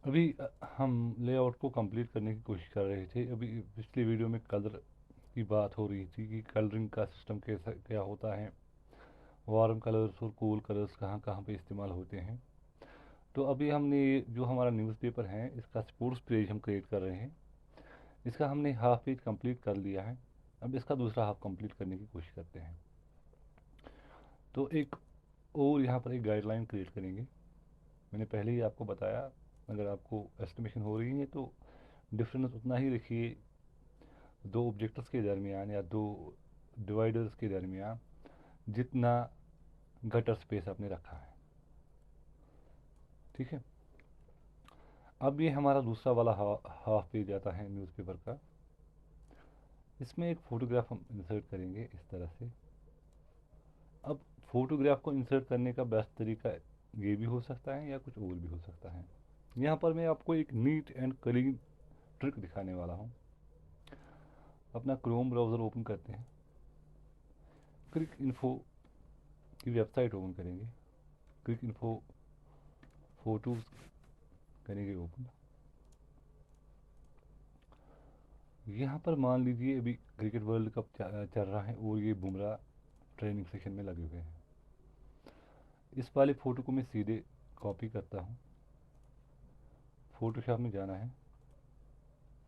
अभी हम लेआउट को कंप्लीट करने की कोशिश कर रहे थे। अभी पिछली वीडियो में कलर की बात हो रही थी कि कलरिंग का सिस्टम कैसा क्या होता है, वार्म कलर्स और कूल कलर्स कहाँ कहाँ पे इस्तेमाल होते हैं। तो अभी हमने ये जो हमारा न्यूज़पेपर है इसका स्पोर्ट्स पेज हम क्रिएट कर रहे हैं। इसका हमने हाफ पेज कंप्लीट कर लिया है। अब इसका दूसरा हाफ कंप्लीट करने की कोशिश करते हैं। तो एक और यहाँ पर एक गाइडलाइन क्रिएट करेंगे। मैंने पहले ही आपको बताया, अगर आपको एस्टिमेशन हो रही है तो डिफरेंस उतना ही रखिए दो ऑब्जेक्ट्स के दरमियान या दो डिवाइडर्स के दरमियान जितना गटर स्पेस आपने रखा है। ठीक है। अब ये हमारा दूसरा वाला हाफ पेज आता है न्यूज़पेपर का। इसमें एक फ़ोटोग्राफ हम इंसर्ट करेंगे इस तरह से। अब फोटोग्राफ को इंसर्ट करने का बेस्ट तरीका ये भी हो सकता है या कुछ और भी हो सकता है। यहाँ पर मैं आपको एक नीट एंड क्लीन ट्रिक दिखाने वाला हूँ। अपना क्रोम ब्राउज़र ओपन करते हैं, क्लिक इन्फो की वेबसाइट ओपन करेंगे, क्लिक इन्फो फोटोज़ करेंगे ओपन। यहाँ पर मान लीजिए अभी क्रिकेट वर्ल्ड कप चल रहा है और ये बुमराह ट्रेनिंग सेशन में लगे हुए हैं। इस वाले फ़ोटो को मैं सीधे कॉपी करता हूँ, फ़ोटोशॉप में जाना है।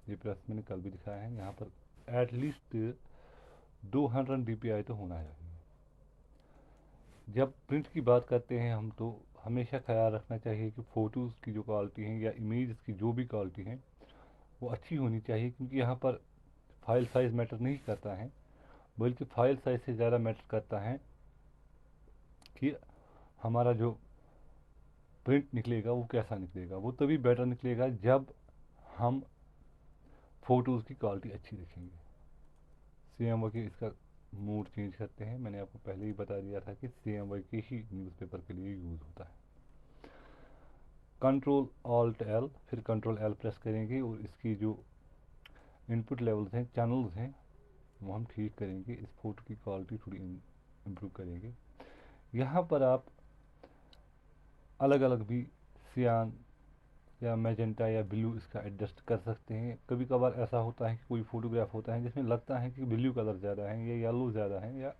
ये प्लस मैंने कल भी दिखाया है। यहाँ पर एटलीस्ट 200 DPI तो होना चाहिए। जब प्रिंट की बात करते हैं हम तो हमेशा ख्याल रखना चाहिए कि फ़ोटोज़ की जो क्वालिटी है या इमेज की जो भी क्वालिटी है वो अच्छी होनी चाहिए, क्योंकि यहाँ पर फाइल साइज़ मैटर नहीं करता है, बल्कि फाइल साइज़ से ज़्यादा मैटर करता है कि हमारा जो प्रिंट निकलेगा वो कैसा निकलेगा। वो तभी बेटर निकलेगा जब हम फ़ोटोज़ की क्वालिटी अच्छी रखेंगे। CMYK इसका मूड चेंज करते हैं। मैंने आपको पहले ही बता दिया था कि CMYK ही न्यूज़पेपर के लिए यूज़ होता है। कंट्रोल ऑल्ट एल, फिर कंट्रोल एल प्रेस करेंगे और इसकी जो इनपुट लेवल्स हैं, चैनल्स हैं, वो हम ठीक करेंगे। इस फोटो की क्वालिटी थोड़ी इम्प्रूव करेंगे। यहाँ पर आप अलग अलग भी सियान या मैजेंटा या ब्लू इसका एडजस्ट कर सकते हैं। कभी कभार ऐसा होता है कि कोई फोटोग्राफ होता है जिसमें लगता है कि ब्लू कलर ज़्यादा है या येलो ज़्यादा है या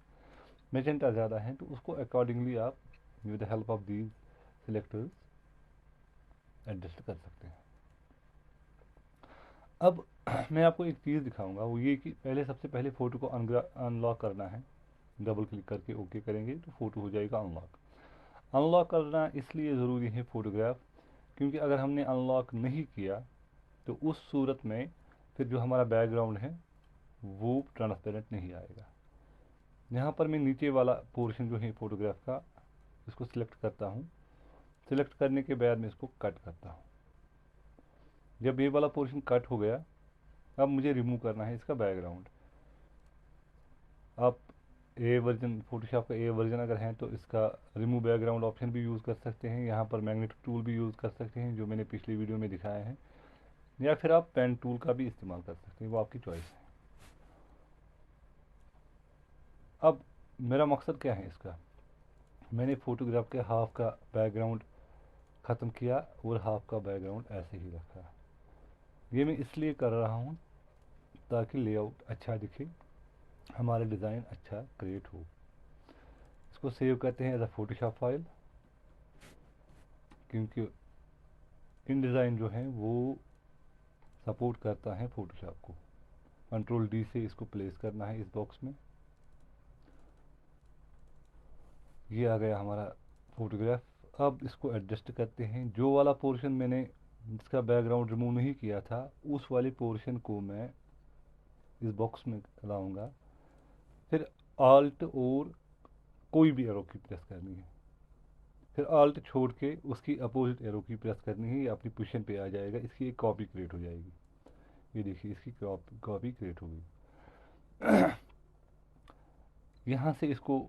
मैजेंटा ज़्यादा है, तो उसको अकॉर्डिंगली आप with the help of these selectors adjust कर सकते हैं। अब मैं आपको एक चीज़ दिखाऊंगा, वो ये कि पहले सबसे पहले फ़ोटो को अनलॉक करना है। डबल क्लिक करके ओके करेंगे तो फ़ोटो हो जाएगा अनलॉक। अनलॉक करना इसलिए ज़रूरी है फ़ोटोग्राफ, क्योंकि अगर हमने अनलॉक नहीं किया तो उस सूरत में फिर जो हमारा बैकग्राउंड है वो ट्रांसपेरेंट नहीं आएगा। यहाँ पर मैं नीचे वाला पोर्शन जो है फ़ोटोग्राफ का, इसको सिलेक्ट करता हूँ। सिलेक्ट करने के बाद मैं इसको कट करता हूँ। जब ये वाला पोर्शन कट हो गया, अब मुझे रिमूव करना है इसका बैकग्राउंड। आप ए वर्जन, फोटोशॉप का ए वर्जन अगर है तो इसका रिमूव बैकग्राउंड ऑप्शन भी यूज़ कर सकते हैं। यहाँ पर मैग्नेटिक टूल भी यूज़ कर सकते हैं जो मैंने पिछली वीडियो में दिखाया है, या फिर आप पेन टूल का भी इस्तेमाल कर सकते हैं, वो आपकी चॉइस है। अब मेरा मकसद क्या है इसका, मैंने फ़ोटोग्राफ के हाफ का बैकग्राउंड ख़त्म किया और हाफ का बैकग्राउंड ऐसे ही रखा। ये मैं इसलिए कर रहा हूँ ताकि लेआउट अच्छा दिखे, हमारा डिज़ाइन अच्छा क्रिएट हो। इसको सेव करते हैं एज अ फोटोशॉप फाइल, क्योंकि इन डिज़ाइन जो है वो सपोर्ट करता है फ़ोटोशॉप को। कंट्रोल डी से इसको प्लेस करना है इस बॉक्स में। ये आ गया हमारा फ़ोटोग्राफ। अब इसको एडजस्ट करते हैं। जो वाला पोर्शन मैंने जिसका बैकग्राउंड रिमूव नहीं किया था उस वाले पोर्शन को मैं इस बॉक्स में लाऊंगा। फिर आल्ट और कोई भी एरो की प्रेस करनी है, फिर आल्ट छोड़ के उसकी अपोजिट एरो की प्रेस करनी है। ये अपनी पोजीशन पे आ जाएगा, इसकी एक कॉपी क्रिएट हो जाएगी। ये देखिए इसकी कॉपी क्रिएट हो गई। यहाँ से इसको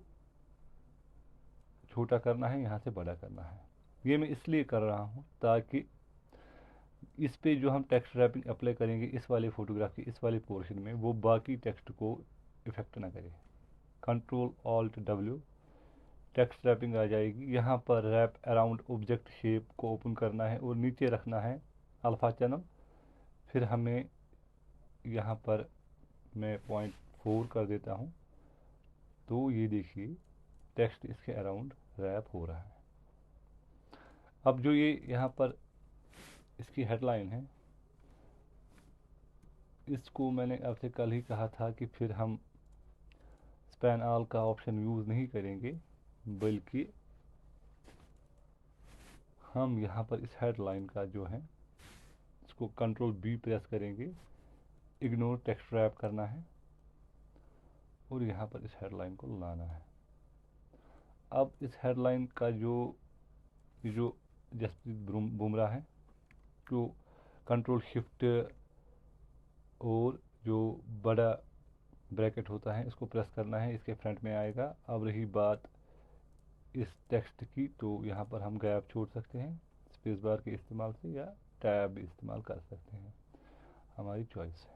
छोटा करना है, यहाँ से बड़ा करना है। ये मैं इसलिए कर रहा हूँ ताकि इस पे जो हम टेक्स्ट रैपिंग अप्लाई करेंगे इस वाले फ़ोटोग्राफ की इस वाले पोर्शन में, वो बाकी टेक्स्ट को इफ़ेक्ट ना करे। Control alt W, text wrapping आ जाएगी। यहाँ पर रैप अराउंड ऑब्जेक्ट शेप को ओपन करना है और नीचे रखना है अल्फ़ा चैनल। फिर हमें यहाँ पर मैं 0.4 कर देता हूँ, तो ये देखिए टेक्स्ट इसके अराउंड रैप हो रहा है। अब जो ये यहाँ पर इसकी हेडलाइन है, इसको मैंने आपसे कल ही कहा था कि फिर हम स्पैन ऑल का ऑप्शन यूज़ नहीं करेंगे, बल्कि हम यहाँ पर इस हेडलाइन का जो है इसको कंट्रोल बी प्रेस करेंगे, इग्नोर टेक्स्ट रैप करना है और यहाँ पर इस हेडलाइन को लाना है। अब इस हेडलाइन का जो जसप्रीत बुमराह है, जो कंट्रोल शिफ्ट और जो बड़ा ब्रैकेट होता है इसको प्रेस करना है, इसके फ्रंट में आएगा। अब रही बात इस टेक्स्ट की, तो यहाँ पर हम गैप छोड़ सकते हैं स्पेस बार के इस्तेमाल से, या टैब भी इस्तेमाल कर सकते हैं, हमारी चॉइस है।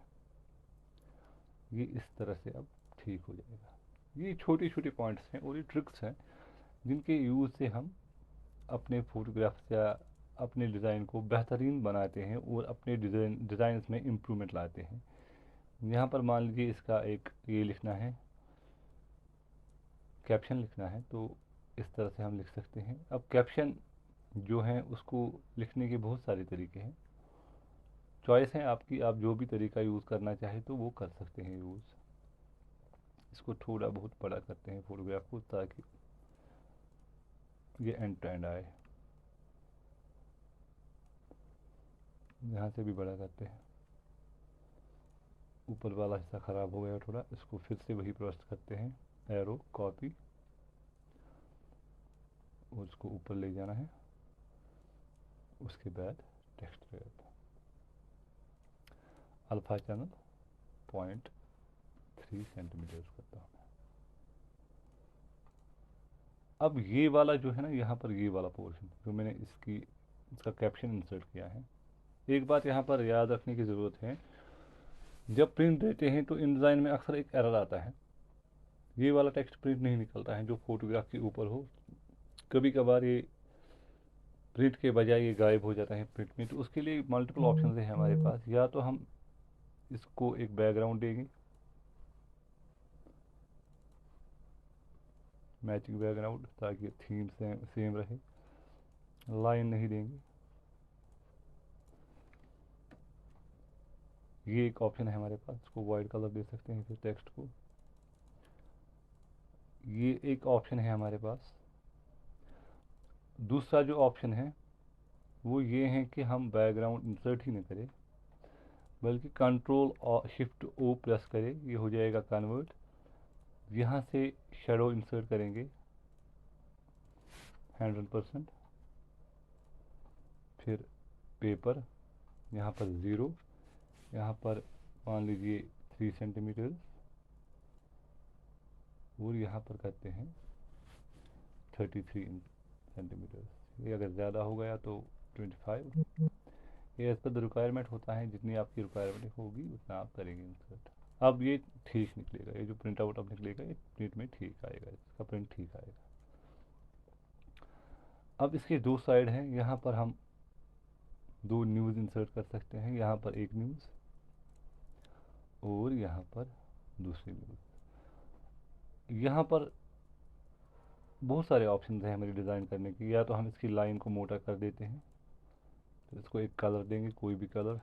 ये इस तरह से अब ठीक हो जाएगा। ये छोटे छोटे पॉइंट्स हैं और ये ट्रिक्स हैं जिनके यूज़ से हम अपने फोटोग्राफ्स या अपने डिज़ाइन को बेहतरीन बनाते हैं और अपने डिज़ाइंस में इम्प्रूवमेंट लाते हैं। यहाँ पर मान लीजिए इसका एक ये लिखना है, कैप्शन लिखना है, तो इस तरह से हम लिख सकते हैं। अब कैप्शन जो है उसको लिखने के बहुत सारे तरीके हैं, चॉइस है आपकी, आप जो भी तरीका यूज़ करना चाहे तो वो कर सकते हैं यूज़। इसको थोड़ा बहुत बड़ा करते हैं फोटोग्राफ को, ताकि ये एंड टू एंड आए। यहाँ से भी बड़ा करते हैं, ऊपर वाला हिस्सा ख़राब हो गया थोड़ा, इसको फिर से वही प्रोसेस करते हैं, एरो कॉपी और उसको ऊपर ले जाना है। उसके बाद text rap, alpha channel 0.3 centimetre करता हूँ। अब ये वाला जो है ना, यहाँ पर ये वाला पोर्शन जो मैंने इसका कैप्शन इंसर्ट किया है, एक बात यहाँ पर याद रखने की ज़रूरत है, जब प्रिंट देते हैं तो इन डिज़ाइन में अक्सर एक एरर आता है, ये वाला टेक्स्ट प्रिंट नहीं निकलता है जो फोटोग्राफ के ऊपर हो। कभी कभार ये प्रिंट के बजाय ये गायब हो जाता है प्रिंट में, तो उसके लिए मल्टीपल ऑप्शन है हमारे पास। या तो हम इसको एक बैकग्राउंड देंगे, मैचिंग बैकग्राउंड, ताकि थीम सेम रहे, लाइन नहीं देंगे, ये एक ऑप्शन है हमारे पास। इसको वाइट कलर दे सकते हैं फिर टेक्स्ट को, ये एक ऑप्शन है हमारे पास। दूसरा जो ऑप्शन है वो ये है कि हम बैकग्राउंड इंसर्ट ही न करें, बल्कि कंट्रोल और शिफ्ट ओ प्रेस करें, ये हो जाएगा कन्वर्ट। यहाँ से शेडो इंसर्ट करेंगे 100%, फिर पेपर, यहाँ पर 0, यहाँ पर मान लीजिए 3 सेंटीमीटर, और यहाँ पर करते हैं 33 सेंटीमीटर। ये अगर ज़्यादा हो गया तो 25। ये एज पर द रिक्वायरमेंट होता है, जितनी आपकी रिक्वायरमेंट होगी उतना आप करेंगे इंसर्ट। अब ये ठीक निकलेगा, ये जो प्रिंट आउट अब निकलेगा ये प्रिंट में ठीक आएगा, इसका प्रिंट ठीक आएगा। अब इसके दो साइड हैं, यहाँ पर हम दो न्यूज़ इंसर्ट कर सकते हैं, यहाँ पर एक न्यूज़ और यहाँ पर दूसरी न्यूज़। यहाँ पर बहुत सारे ऑप्शन हैं हमारी डिज़ाइन करने की। या तो हम इसकी लाइन को मोटा कर देते हैं, तो इसको एक कलर देंगे, कोई भी कलर,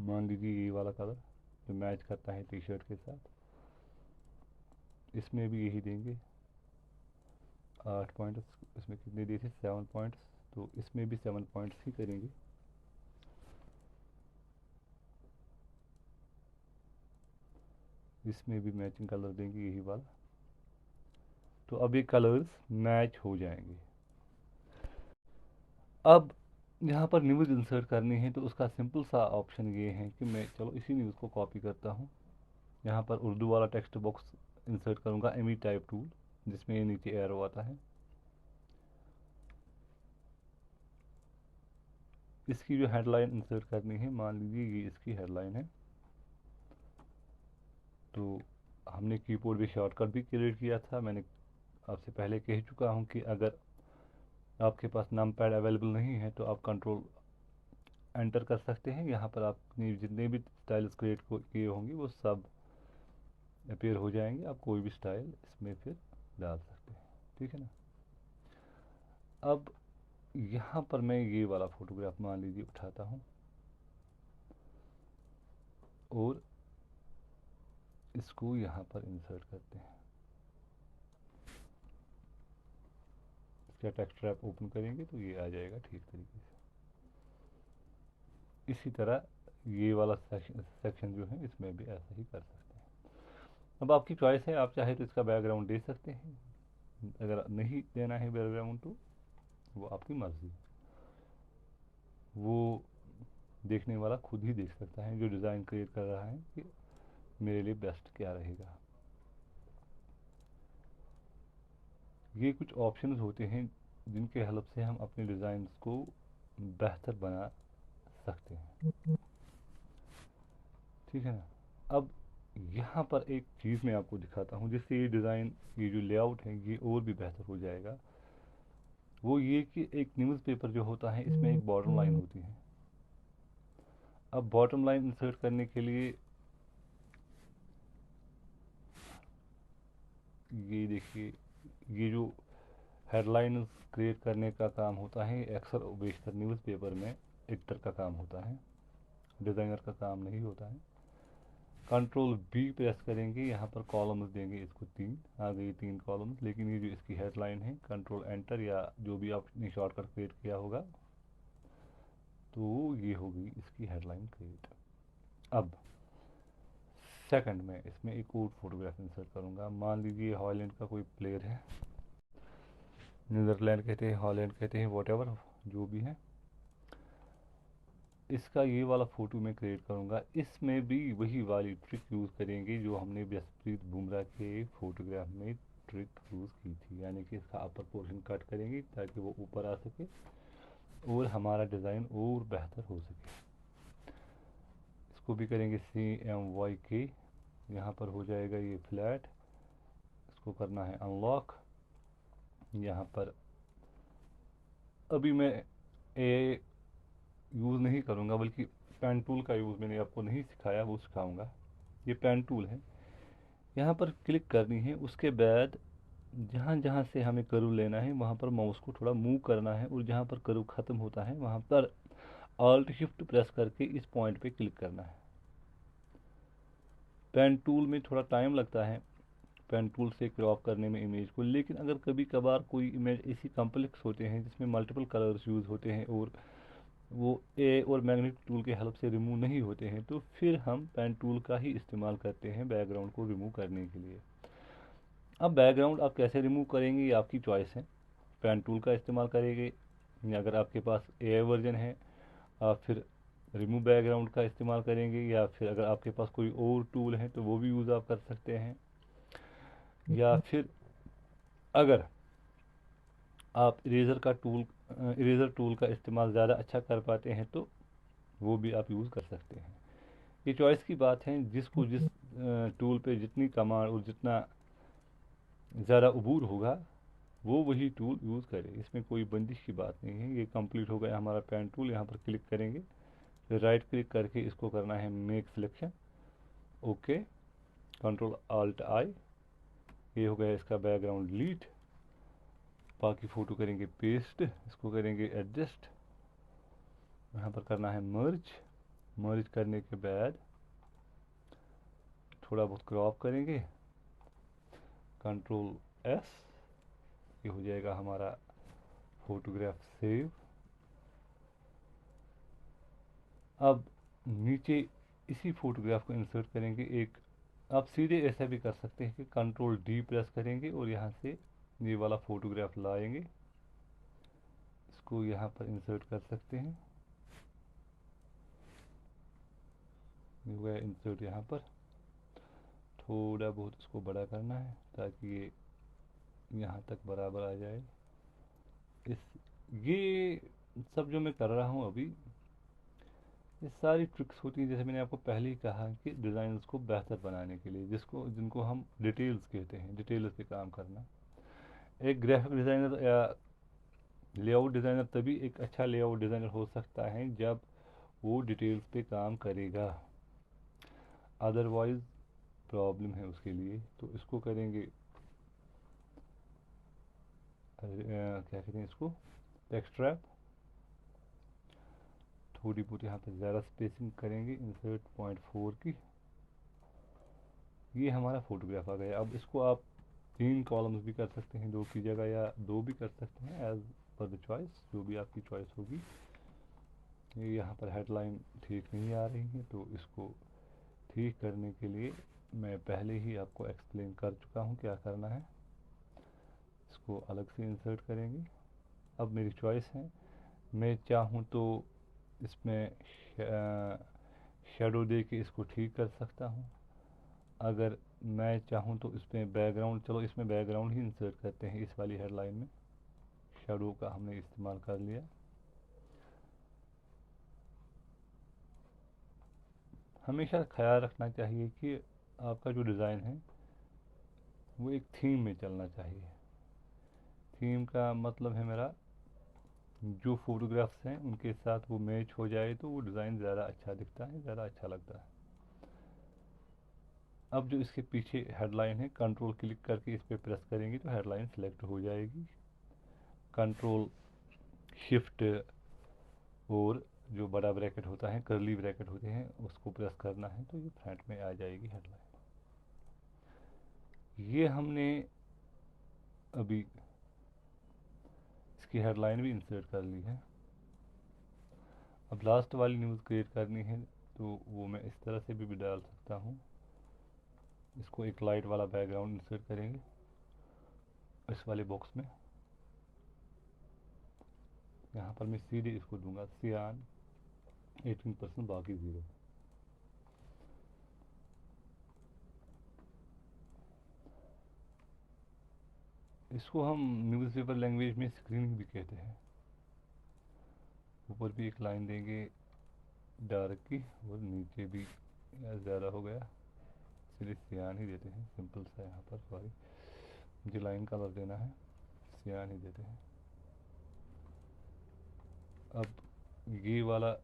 मान लीजिए ये वाला कलर जो मैच करता है टी शर्ट के साथ। इसमें भी यही देंगे 8 पॉइंट्स, इसमें कितने दिए थे 7 पॉइंट्स, तो इसमें भी 7 पॉइंट्स ही करेंगे। इसमें भी मैचिंग कलर देंगे यही वाला, तो अब ये कलर्स मैच हो जाएंगे। अब यहाँ पर न्यूज़ इंसर्ट करनी है, तो उसका सिंपल सा ऑप्शन ये है कि मैं चलो इसी न्यूज़ को कॉपी करता हूँ, यहाँ पर उर्दू वाला टेक्स्ट बॉक्स इंसर्ट करूँगा, एमी टाइप टूल, जिसमें ये नीचे एरो आता है। इसकी जो हेडलाइन इंसर्ट करनी है, मान लीजिए ये इसकी हेडलाइन है, तो हमने कीबोर्ड भी शॉर्टकट भी क्रिएट किया था। मैंने आपसे पहले कह चुका हूँ कि अगर आपके पास नम पैड अवेलेबल नहीं है तो आप कंट्रोल एंटर कर सकते हैं। यहाँ पर आपने जितने भी स्टाइल्स क्रिएट किए होंगे वो सब अपीयर हो जाएंगे। आप कोई भी स्टाइल इसमें फिर डाल सकते हैं, ठीक है ना। अब यहाँ पर मैं ये वाला फोटोग्राफ मान लीजिए उठाता हूँ और इसको यहाँ पर इंसर्ट करते हैं। इसका टेक्स्ट रैप ओपन करेंगे तो ये आ जाएगा ठीक तरीके से। इसी तरह ये वाला सेक्शन जो है इसमें भी ऐसा ही कर सकते हैं। अब आपकी चॉइस है, आप चाहे तो इसका बैकग्राउंड दे सकते हैं, अगर नहीं देना है बैकग्राउंड तो वो आपकी मर्ज़ी। वो देखने वाला खुद ही देख सकता है जो डिज़ाइन क्रिएट कर रहा है कि मेरे लिए बेस्ट क्या रहेगा। ये कुछ ऑप्शंस होते हैं जिनके हेल्प से हम अपने डिज़ाइंस को बेहतर बना सकते हैं, ठीक है ना। अब यहाँ पर एक चीज़ मैं आपको दिखाता हूँ जिससे ये डिज़ाइन, ये जो लेआउट है ये और भी बेहतर हो जाएगा। वो ये कि एक न्यूज़पेपर जो होता है इसमें एक बॉटम लाइन होती है। अब बॉटम लाइन इंसर्ट करने के लिए ये देखिए, ये जो हेडलाइंस क्रिएट करने का काम होता है अक्सर बेशतर न्यूज़पेपर में एडिटर का काम होता है, डिज़ाइनर का काम नहीं होता है। कंट्रोल बी प्रेस करेंगे, यहाँ पर कॉलम्स देंगे इसको 3, आ गई 3 कॉलम्स। लेकिन ये जो इसकी हेडलाइन है कंट्रोल एंटर या जो भी आपने शॉर्टकट क्रिएट किया होगा तो ये होगी इसकी हेडलाइन क्रिएट। अब सेकंड में इसमें एक और फोटोग्राफ इंसर्ट करूँगा। मान लीजिए हॉलैंड का कोई प्लेयर है, नीदरलैंड कहते हैं, हॉलैंड कहते हैं, वॉटेवर जो भी है। इसका ये वाला फ़ोटो मैं क्रिएट करूँगा। इसमें भी वही वाली ट्रिक यूज़ करेंगे जो हमने जसप्रीत बुमराह के फ़ोटोग्राफ में ट्रिक यूज़ की थी, यानी कि इसका अपर पोर्शन कट करेंगे ताकि वो ऊपर आ सके और हमारा डिज़ाइन और बेहतर हो सके। इसको भी करेंगे CMYK, यहाँ पर हो जाएगा ये फ्लैट। इसको करना है अनलॉक। यहाँ पर अभी मैं ए यूज़ नहीं करूँगा बल्कि पेन टूल का यूज़ मैंने आपको नहीं सिखाया, वो सिखाऊंगा। ये पेन टूल है, यहाँ पर क्लिक करनी है। उसके बाद जहाँ जहाँ से हमें कर्व लेना है वहाँ पर माउस को थोड़ा मूव करना है और जहाँ पर कर्व ख़त्म होता है वहाँ पर ऑल्ट शिफ्ट प्रेस करके इस पॉइंट पे क्लिक करना है। पेन टूल में थोड़ा टाइम लगता है पेन टूल से क्रॉप करने में इमेज को, लेकिन अगर कभी कभार कोई इमेज ऐसी कॉम्प्लेक्स होते हैं जिसमें मल्टीपल कलर्स यूज़ होते हैं और वो ए और मैग्नेटिक टूल के हेल्प से रिमूव नहीं होते हैं तो फिर हम पेन टूल का ही इस्तेमाल करते हैं बैकग्राउंड को रिमूव करने के लिए। अब बैकग्राउंड आप कैसे रिमूव करेंगे ये आपकी चॉइस है। पेन टूल का इस्तेमाल करेंगे या अगर आपके पास ए वर्जन है आप फिर रिमूव बैकग्राउंड का इस्तेमाल करेंगे, या फिर अगर आपके पास कोई और टूल है तो वो भी यूज़ आप कर सकते हैं। या फिर अगर आप इरेज़र टूल का इस्तेमाल ज़्यादा अच्छा कर पाते हैं तो वो भी आप यूज़ कर सकते हैं। ये चॉइस की बात है, जिसको जिस टूल पे जितनी कमांड और जितना ज़्यादा अबूर होगा वो वही टूल यूज़ करे, इसमें कोई बंदिश की बात नहीं है। ये कंप्लीट हो गया हमारा पेन टूल। यहाँ पर क्लिक करेंगे, फिर राइट क्लिक करके इसको करना है make selection, okay, control alt I. ये हो गया इसका बैकग्राउंड डिलीट। बाकी फ़ोटो करेंगे पेस्ट, इसको करेंगे एडजस्ट, यहाँ पर करना है मर्ज। मर्ज करने के बाद थोड़ा बहुत क्रॉप करेंगे, कंट्रोल एस, ये हो जाएगा हमारा फोटोग्राफ सेव। अब नीचे इसी फोटोग्राफ को इंसर्ट करेंगे। एक आप सीधे ऐसा भी कर सकते हैं कि कंट्रोल डी प्रेस करेंगे और यहाँ से ये वाला फोटोग्राफ लाएंगे, इसको यहाँ पर इंसर्ट कर सकते हैं। ये हो गया इंसर्ट। यहाँ पर थोड़ा बहुत इसको बड़ा करना है ताकि ये यहाँ तक बराबर आ जाए। इस ये सब जो मैं कर रहा हूँ अभी, ये सारी ट्रिक्स होती हैं जैसे मैंने आपको पहले ही कहा कि डिज़ाइंस को बेहतर बनाने के लिए, जिनको हम डिटेल्स कहते हैं, डिटेल्स पे काम करना। एक ग्राफिक डिज़ाइनर या लेआउट डिज़ाइनर तभी एक अच्छा लेआउट डिज़ाइनर हो सकता है जब वो डिटेल्स पे काम करेगा, अदरवाइज़ प्रॉब्लम है उसके लिए। तो इसको करेंगे क्या कहते हैं इसको, एक्स्ट्रैप। थोड़ी बहुत यहाँ पर ज़्यादा स्पेसिंग करेंगे, इंसर्ट 0.4 की। ये हमारा फोटोग्राफ आ गया। अब इसको आप 3 कॉलम्स भी कर सकते हैं 2 की जगह, या 2 भी कर सकते हैं, एज पर द चॉइस, जो भी आपकी चॉइस होगी। ये यहाँ पर हेडलाइन ठीक नहीं आ रही है, तो इसको ठीक करने के लिए मैं पहले ही आपको एक्सप्लेन कर चुका हूँ क्या करना है। इसको अलग से इंसर्ट करेंगे। अब मेरी चॉइस है, मैं चाहूँ तो इसमें शेडो दे के इसको ठीक कर सकता हूँ। अगर मैं चाहूँ तो इसमें बैकग्राउंड, चलो इसमें बैकग्राउंड ही इंसर्ट करते हैं इस वाली हेडलाइन में। शेडो का हमने इस्तेमाल कर लिया। हमेशा ख्याल रखना चाहिए कि आपका जो डिज़ाइन है वो एक थीम में चलना चाहिए। थीम का मतलब है मेरा, जो फोटोग्राफ्स हैं उनके साथ वो मैच हो जाए तो वो डिज़ाइन ज़्यादा अच्छा दिखता है, ज़्यादा अच्छा लगता है। अब जो इसके पीछे हेडलाइन है, कंट्रोल क्लिक करके इस पर प्रेस करेंगे तो हेडलाइन सेलेक्ट हो जाएगी। कंट्रोल शिफ्ट और जो बड़ा ब्रैकेट होता है, कर्ली ब्रैकेट होते हैं, उसको प्रेस करना है तो ये फ्रंट में आ जाएगी हेडलाइन। ये हमने अभी इसकी हेडलाइन भी इंसर्ट कर ली है। अब लास्ट वाली न्यूज़ क्रिएट करनी है तो वो मैं इस तरह से भी डाल सकता हूँ। इसको एक लाइट वाला बैकग्राउंड इंसर्ट करेंगे इस वाले बॉक्स में। यहाँ पर मैं सीधे इसको दूंगा सियान 18%, बाकी 0। इसको हम न्यूज़पेपर लैंग्वेज में स्क्रीनिंग भी कहते हैं। ऊपर भी एक लाइन देंगे डार्क की, और नीचे भी ज़्यादा हो गया, सिर्फ सियान ही देते हैं, सिंपल सा। यहाँ पर सॉरी, मुझे लाइन कलर देना है, सियान ही देते हैं। अब ये वाला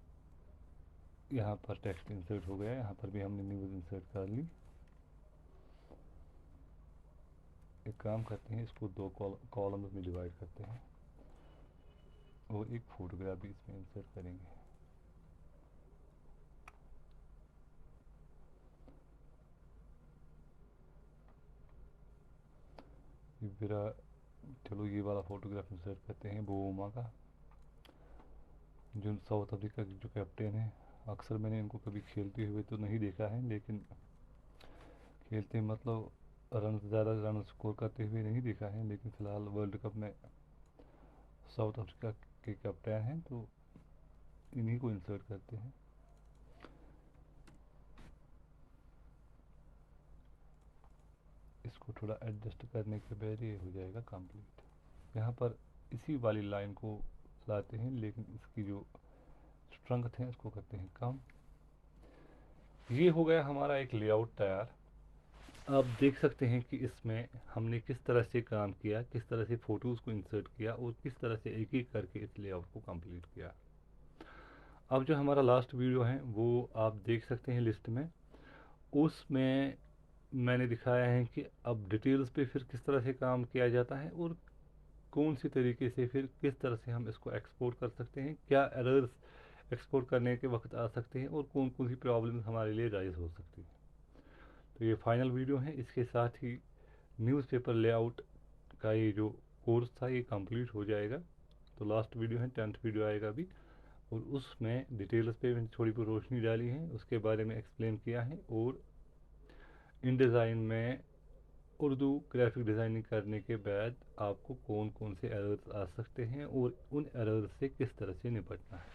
यहाँ पर टेक्स्ट इंसर्ट हो गया, यहाँ पर भी हमने न्यूज़ इंसर्ट कर ली। एक काम करते हैं, इसको 2 कॉलम्स में डिवाइड करते हैं और एक फोटोग्राफ भी इसमें इंसर्ट करेंगे। ये मेरा, चलो ये वाला फोटोग्राफ इंसर्ट करते हैं बोमा का, जो साउथ अफ्रीका की जो कैप्टन है। अक्सर मैंने इनको कभी खेलते हुए तो नहीं देखा है, लेकिन खेलते मतलब रन, ज़्यादा रन स्कोर करते हुए नहीं देखा है, लेकिन फ़िलहाल वर्ल्ड कप में साउथ अफ्रीका के कैप्टन हैं तो इन्हीं को इंसर्ट करते हैं। इसको थोड़ा एडजस्ट करने के बाद ये हो जाएगा कंप्लीट। यहाँ पर इसी वाली लाइन को लाते हैं, लेकिन इसकी जो स्ट्रेंथ है इसको करते हैं कम। ये हो गया हमारा एक लेआउट तैयार। आप देख सकते हैं कि इसमें हमने किस तरह से काम किया, किस तरह से फ़ोटोज़ को इंसर्ट किया और किस तरह से एक एक करके इस लेआउट को कंप्लीट किया। अब जो हमारा लास्ट वीडियो है वो आप देख सकते हैं लिस्ट में, उसमें मैंने दिखाया है कि अब डिटेल्स पे फिर किस तरह से काम किया जाता है और कौन सी तरीके से फिर किस तरह से हम इसको एक्सपोर्ट कर सकते हैं, क्या एरर्स एक्सपोर्ट करने के वक्त आ सकते हैं और कौन कौन सी प्रॉब्लम्स हमारे लिए राइज हो सकती है। तो ये फाइनल वीडियो है, इसके साथ ही न्यूज़पेपर लेआउट का ये जो कोर्स था ये कंप्लीट हो जाएगा। तो लास्ट वीडियो है, 10th वीडियो आएगा अभी, और उसमें डिटेल्स पे मैंने थोड़ी बहुत रोशनी डाली है, उसके बारे में एक्सप्लेन किया है, और इन डिज़ाइन में उर्दू ग्राफिक डिज़ाइनिंग करने के बाद आपको कौन कौन से एरर्स आ सकते हैं और उन एरर्स से किस तरह से निपटना है।